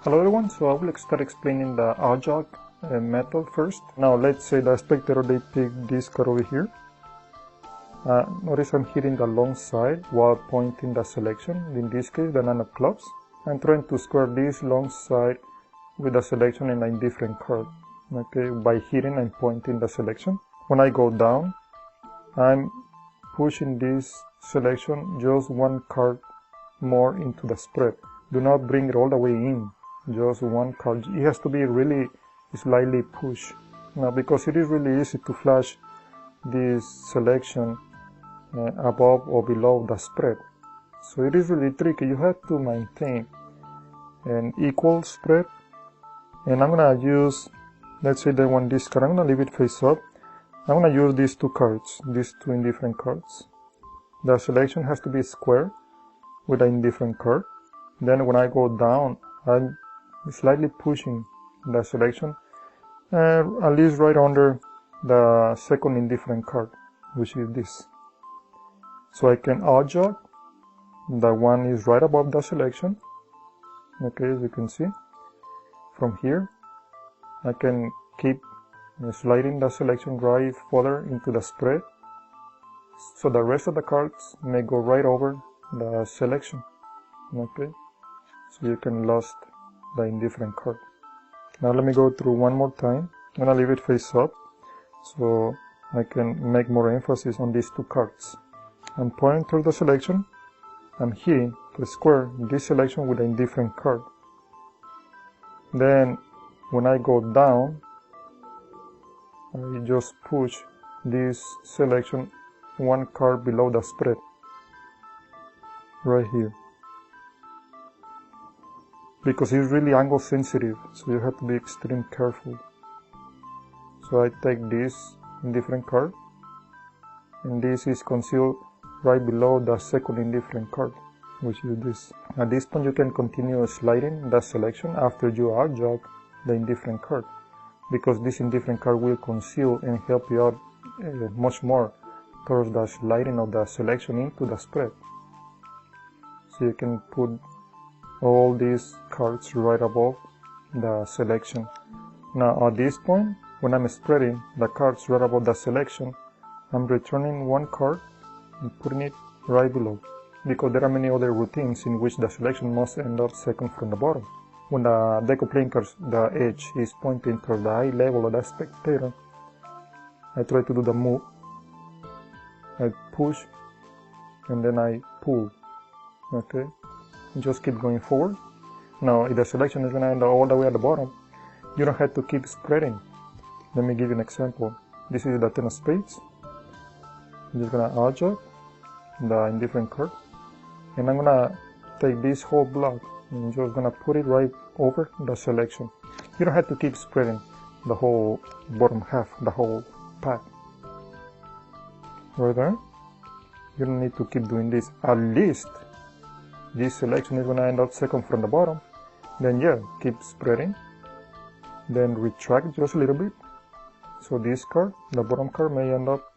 Hello everyone, so I will start explaining the aljag method first. Now let's say the spectator they pick this card over here. Notice I'm hitting the long side while pointing the selection, in this case the 9 of clubs. I'm trying to square this long side with the selection in a different card, okay, by hitting and pointing the selection. When I go down, I'm pushing this selection just one card more into the spread. Do not bring it all the way in, just one card. It has to be really slightly pushed. Now, because it is really easy to flash this selection above or below the spread, so it is really tricky. You have to maintain an equal spread. And I'm gonna use, let's say they want this card, I'm gonna leave it face up. I'm gonna use these two cards, these two indifferent cards. The selection has to be square with an indifferent card. Then when I go down, I'm slightly pushing the selection, at least right under the second indifferent card, which is this. So I can aljag, the one is right above the selection, okay, as you can see. From here, I can keep sliding the selection right further into the spread, so the rest of the cards may go right over the selection, okay, so you can lose the indifferent card. Now let me go through one more time. I'm gonna leave it face up so I can make more emphasis on these two cards. I'm pointing toward the selection. I'm hitting to square this selection with an indifferent card. Then when I go down, I just push this selection one card below the spread, right here. Because it's really angle sensitive, so you have to be extremely careful. So I take this indifferent card, and this is concealed right below the second indifferent card, which is this. At this point you can continue sliding the selection after you aljag the indifferent card, because this indifferent card will conceal and help you out much more towards the sliding of the selection into the spread. So you can put all these cards right above the selection. Now at this point, when I'm spreading the cards right above the selection, I'm returning one card and putting it right below, because there are many other routines in which the selection must end up second from the bottom. When the deck of playing cards, the edge is pointing toward the eye level of the spectator, I try to do the move. I push and then I pull, okay? Just keep going forward. Now if the selection is going to end all the way at the bottom, you don't have to keep spreading. Let me give you an example. This is the 10 of spades. I'm just going to aljag the indifferent card, and I'm going to take this whole block and just going to put it right over the selection. You don't have to keep spreading the whole bottom half, the whole pack. Right there. You don't need to keep doing this. At least this selection is going to end up second from the bottom. Then yeah, keep spreading. Then retract just a little bit. So this card, the bottom card, may end up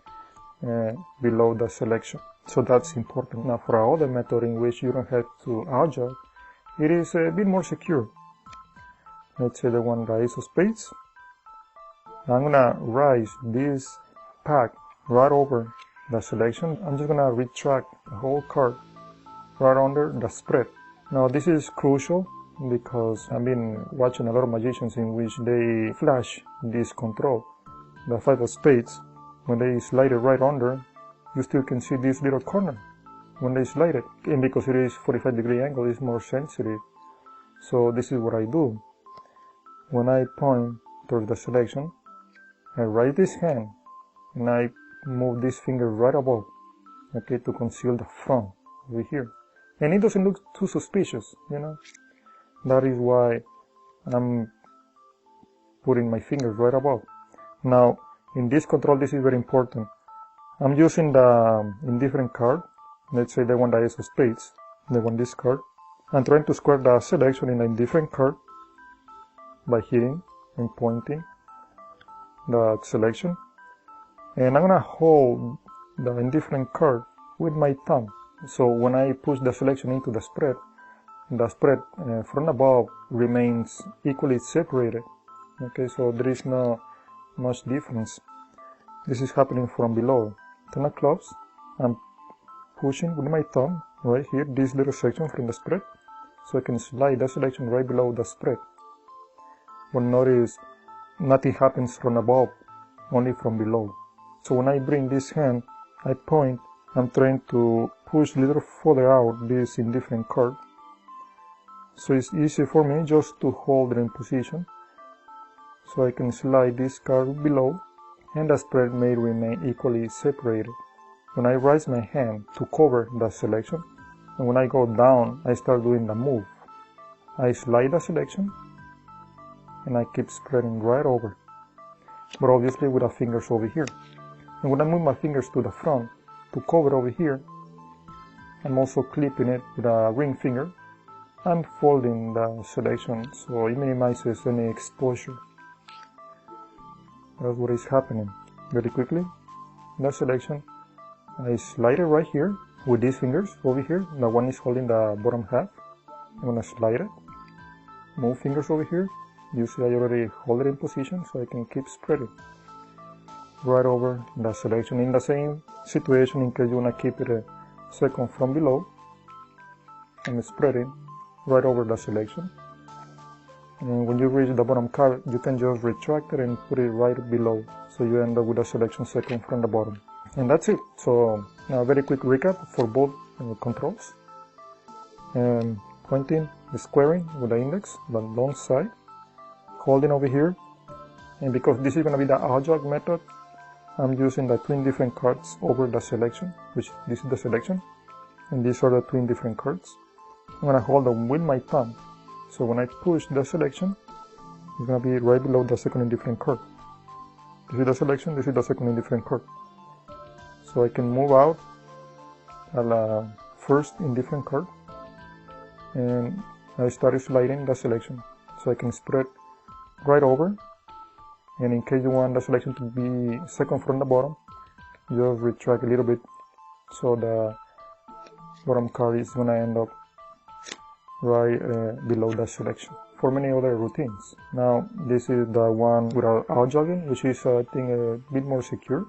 below the selection. So that's important. Now for our other method in which you don't have to aljag, it is a bit more secure. Let's say the one the ace of spades. I'm going to rise this pack right over the selection. I'm just going to retract the whole card right under the spread. Now this is crucial because I've been watching a lot of magicians in which they flash this control, the 5 of spades. When they slide it right under, you still can see this little corner when they slide it, and because it is 45-degree angle, it's more sensitive. So this is what I do. When I point towards the selection, I raise this hand and I move this finger right above, okay, to conceal the front over here. And it doesn't look too suspicious, you know. That is why I'm putting my fingers right above. Now, in this control, this is very important. I'm using the indifferent card. Let's say they want the ace of spades. They want this card. I'm trying to square the selection in a indifferent card by hitting and pointing the selection. And I'm going to hold the indifferent card with my thumb. So when I push the selection into the spread, the spread from above remains equally separated. Okay, so there is no much difference. This is happening from below. To not close, I'm pushing with my thumb right here this little section from the spread, so I can slide the selection right below the spread. But notice nothing happens from above, only from below. So when I bring this hand, I point, I'm trying to push a little further out this indifferent card. So it's easy for me just to hold it in position. So I can slide this card below, and the spread may remain equally separated. When I raise my hand to cover the selection, and when I go down, I start doing the move. I slide the selection, and I keep spreading right over, but obviously with the fingers over here. And when I move my fingers to the front to cover over here, I'm also clipping it with a ring finger and folding the selection so it minimizes any exposure. That's what is happening. Very quickly, the selection, I slide it right here with these fingers over here. The one is holding the bottom half. I'm gonna slide it, move fingers over here. You see I already hold it in position so I can keep spreading right over the selection. In the same situation, in case you wanna keep it a second from below, I'm spreading right over the selection. And when you reach the bottom card, you can just retract it and put it right below, so you end up with a selection second from the bottom. And that's it. So now a very quick recap for both controls. Pointing, squaring with the index, the long side, holding over here, and because this is going to be the Ajax method, I'm using the twin different cards over the selection, which this is the selection, and these are the twin different cards. I'm going to hold them with my thumb, so when I push the selection, it's going to be right below the second indifferent card. This is the selection, this is the second indifferent card. So I can move out the first indifferent card, and I started sliding the selection, so I can spread right over. And in case you want the selection to be second from the bottom, just retract a little bit, so the bottom card is going to end up right below the selection. For many other routines. Now this is the one without out-jogging, which is I think a bit more secure.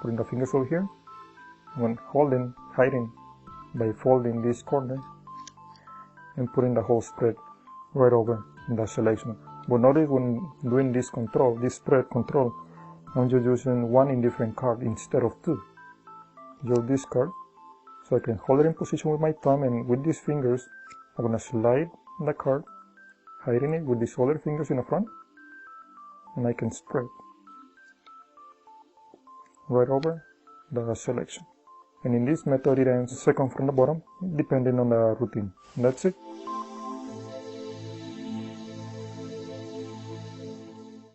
Putting the fingers over here, when holding, hiding by folding this corner, and putting the whole spread right over the selection. But notice when doing this control, this spread control, I'm just using one indifferent card instead of two. Just this card, so I can hold it in position with my thumb, and with these fingers, I'm gonna slide the card, hiding it with these other fingers in the front, and I can spread right over the selection. And in this method, it ends second from the bottom, depending on the routine. And that's it.